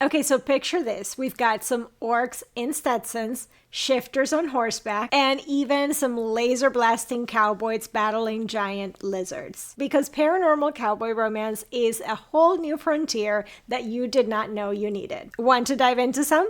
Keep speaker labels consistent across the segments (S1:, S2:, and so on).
S1: Okay, so picture this. We've got some orcs in Stetsons, shifters on horseback, and even some laser blasting cowboys battling giant lizards. Because paranormal cowboy romance is a whole new frontier that you did not know you needed. Want to dive into some?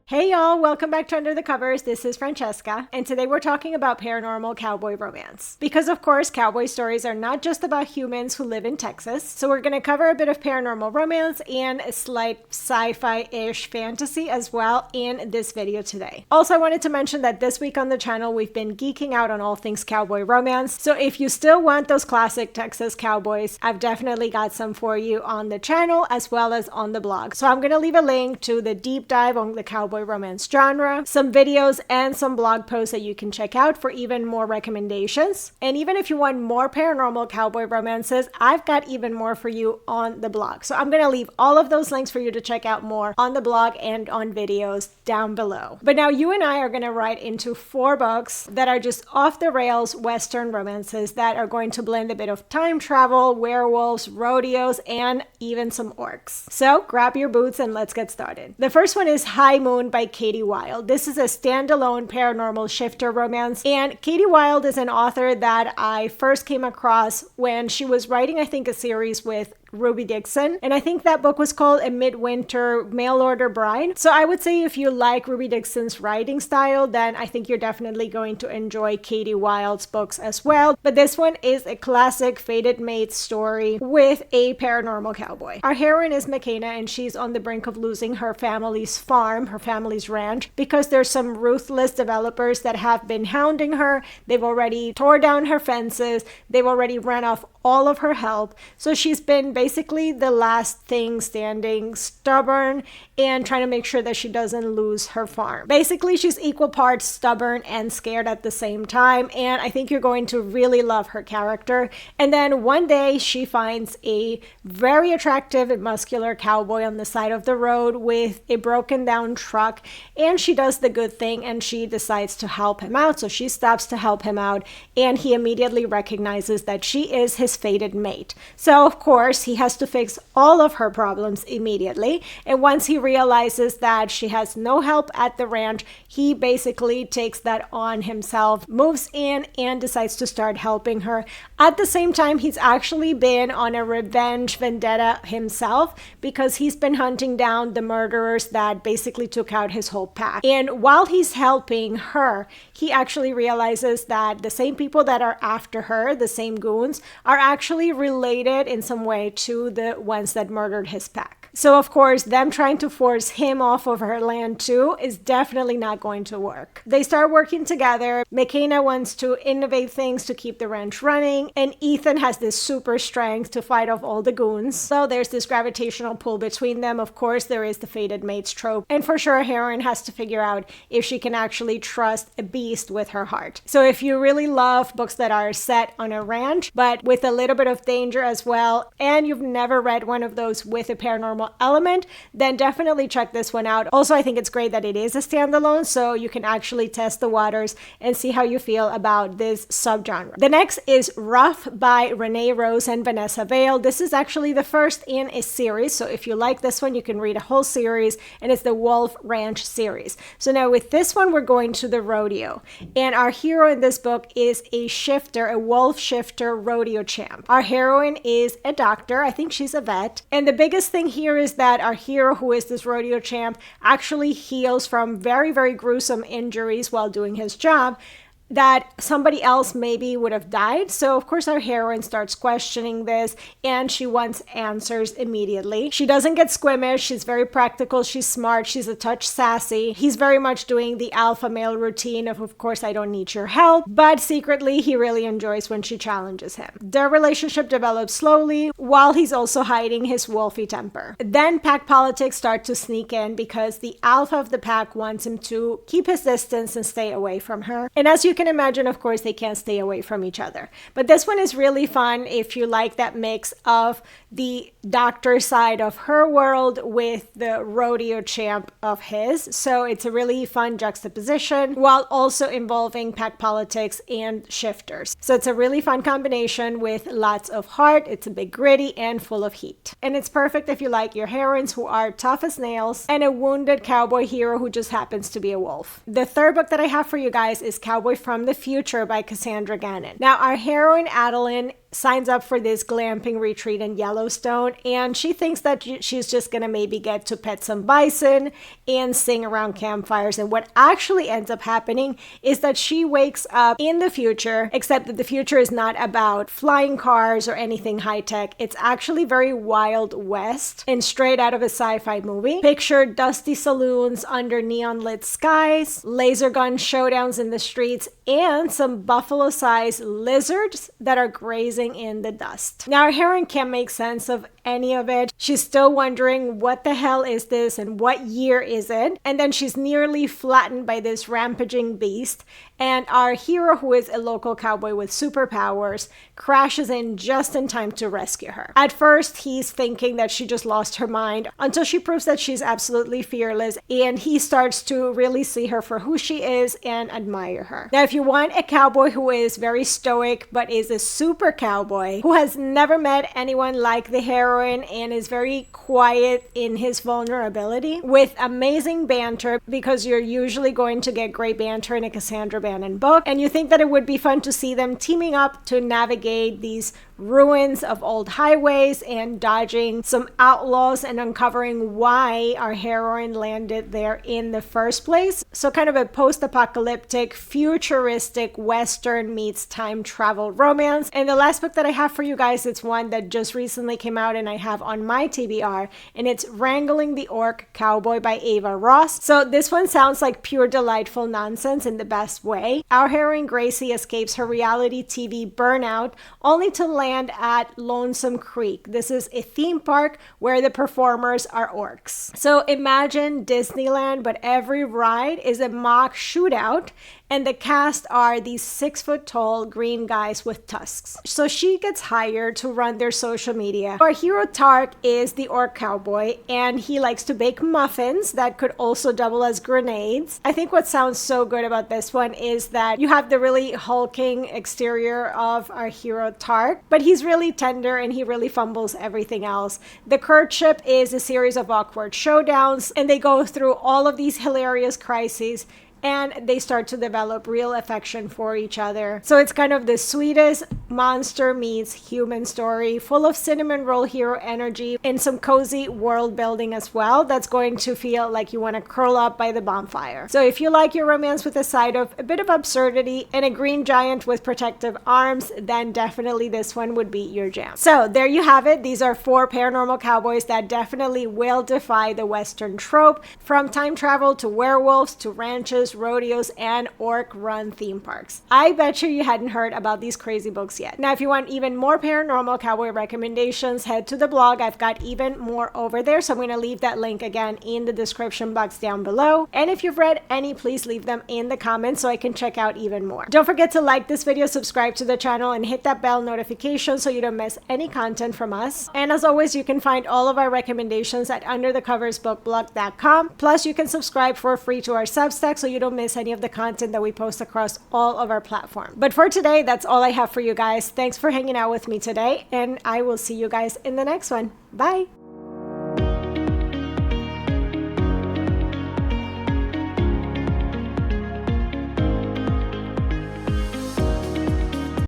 S1: Hey y'all, welcome back to Under the Covers. This is Francesca, and today we're talking about paranormal cowboy romance. Because of course, cowboy stories are not just about humans who live in Texas, so we're going to cover a bit of paranormal romance and a slight sci-fi-ish fantasy as well in this video today. Also, I wanted to mention that this week on the channel, we've been geeking out on all things cowboy romance, so if you still want those classic Texas cowboys, I've definitely got some for you on the channel as well as on the blog. So I'm going to leave a link to the deep dive on the cowboy romance genre, some videos and some blog posts that you can check out for even more recommendations. And even if you want more paranormal cowboy romances, I've got even more for you on the blog. So I'm going to leave all of those links for you to check out more on the blog and on videos down below. But now you and I are going to write into 4 books that are just off the rails Western romances that are going to blend a bit of time travel, werewolves, rodeos, and even some orcs. So grab your boots and let's get started. The first one is High Moon by Katie Wild. This is a standalone paranormal shifter romance, and Katie Wild is an author that I first came across when she was writing, I think, a series with Ruby Dixon, and I think that book was called A Midwinter Mail Order Bride. So I would say if you like Ruby Dixon's writing style, then I think you're definitely going to enjoy Katie Wild's books as well. But this one is a classic fated mate story with a paranormal cowboy. Our heroine is McKenna, and she's on the brink of losing her family's farm, her family's ranch, because there's some ruthless developers that have been hounding her. They've already tore down her fences. They've already ran off all of her help. So she's been basically the last thing standing, stubborn, and trying to make sure that she doesn't lose her farm. Basically, she's equal parts stubborn and scared at the same time, and I think you're going to really love her character. And then one day she finds a very attractive and muscular cowboy on the side of the road with a broken down truck, and she does the good thing and she decides to help him out. So she stops to help him out, and he immediately recognizes that she is his fated mate. So of course, he has to fix all of her problems immediately. And once he realizes that she has no help at the ranch, he basically takes that on himself, moves in, and decides to start helping her. At the same time, he's actually been on a revenge vendetta himself because he's been hunting down the murderers that basically took out his whole pack. And while he's helping her, he actually realizes that the same people that are after her, the same goons, are actually related in some way to the ones that murdered his pack. So of course, them trying to force him off of her land too is definitely not going to work. They start working together. McKenna wants to innovate things to keep the ranch running, and Ethan has this super strength to fight off all the goons. So there's this gravitational pull between them. Of course, there is the fated mates trope, and for sure, a heroine has to figure out if she can actually trust a beast with her heart. So if you really love books that are set on a ranch, but with a little bit of danger as well, and you've never read one of those with a paranormal element, then definitely check this one out. Also, I think it's great that it is a standalone, so you can actually test the waters and see how you feel about this subgenre. The next is Rough by Renee Rose and Vanessa Vale. This is actually the first in a series, so if you like this one, you can read a whole series, and it's the Wolf Ranch series. So now with this one, we're going to the rodeo, and our hero in this book is a shifter, a wolf shifter rodeo champ. Our heroine is a doctor. I think she's a vet, and the biggest thing here is that our hero, who is this rodeo champ, actually heals from very, very gruesome injuries while doing his job that somebody else maybe would have died. So of course our heroine starts questioning this, and she wants answers immediately. She doesn't get squeamish. She's very practical. She's smart. She's a touch sassy. He's very much doing the alpha male routine of course I don't need your help, but secretly he really enjoys when she challenges him. Their relationship develops slowly while he's also hiding his wolfy temper. Then pack politics start to sneak in because the alpha of the pack wants him to keep his distance and stay away from her. And as you you can imagine, of course, they can't stay away from each other. But this one is really fun if you like that mix of the doctor side of her world with the rodeo champ of his. So it's a really fun juxtaposition while also involving pack politics and shifters. So it's a really fun combination with lots of heart. It's a bit gritty and full of heat. And it's perfect if you like your heroines who are tough as nails and a wounded cowboy hero who just happens to be a wolf. The third book that I have for you guys is Cowboy from the Future by Cassandra Gannon. Now, our heroine Adeline signs up for this glamping retreat in Yellowstone, and she thinks that she's just gonna maybe get to pet some bison and sing around campfires. And what actually ends up happening is that she wakes up in the future, except that the future is not about flying cars or anything high-tech. It's actually very Wild West and straight out of a sci-fi movie. Picture dusty saloons under neon-lit skies, laser gun showdowns in the streets, and some buffalo-sized lizards that are grazing in the dust. Now, our heroine can't make sense of any of it. She's still wondering what the hell is this and what year is it? And then she's nearly flattened by this rampaging beast. And our hero, who is a local cowboy with superpowers, crashes in just in time to rescue her. At first, he's thinking that she just lost her mind until she proves that she's absolutely fearless, and he starts to really see her for who she is and admire her. Now, if you want a cowboy who is very stoic but is a super cowboy, who has never met anyone like the heroine and is very quiet in his vulnerability, with amazing banter, because you're usually going to get great banter in a Cassandra Gannon book, and you think that it would be fun to see them teaming up to navigate these ruins of old highways and dodging some outlaws and uncovering why our heroine landed there in the first place. So kind of a post-apocalyptic, futuristic Western meets time travel romance. And the last book that I have for you guys, it's one that just recently came out and I have on my TBR, and it's Wrangling the Orc Cowboy by Ava Ross. So this one sounds like pure delightful nonsense in the best way. Our heroine Gracie escapes her reality TV burnout only to land at Lonesome Creek. This is a theme park where the performers are orcs. So imagine Disneyland, but every ride is a mock shootout, and the cast are these 6-foot-tall green guys with tusks. So she gets hired to run their social media. Our hero Tark is the orc cowboy, and he likes to bake muffins that could also double as grenades. I think what sounds so good about this one is that you have the really hulking exterior of our hero Tark, but he's really tender and he really fumbles everything else. The courtship is a series of awkward showdowns, and they go through all of these hilarious crises, and they start to develop real affection for each other. So it's kind of the sweetest monster meets human story, full of cinnamon roll hero energy and some cozy world building as well. That's going to feel like you want to curl up by the bonfire. So if you like your romance with a side of a bit of absurdity and a green giant with protective arms, then definitely this one would be your jam. So there you have it. These are 4 paranormal cowboys that definitely will defy the Western trope, from time travel to werewolves to ranches, rodeos, and orc-run theme parks. I bet you hadn't heard about these crazy books yet. Now, if you want even more paranormal cowboy recommendations, head to the blog. I've got even more over there, so I'm going to leave that link again in the description box down below. And if you've read any, please leave them in the comments so I can check out even more. Don't forget to like this video, subscribe to the channel, and hit that bell notification so you don't miss any content from us. And as always, you can find all of our recommendations at underthecoversbookblog.com. Plus, you can subscribe for free to our Substack so you don't miss any of the content that we post across all of our platforms. But for today, that's all I have for you guys. Thanks for hanging out with me today, and I will see you guys in the next one. Bye!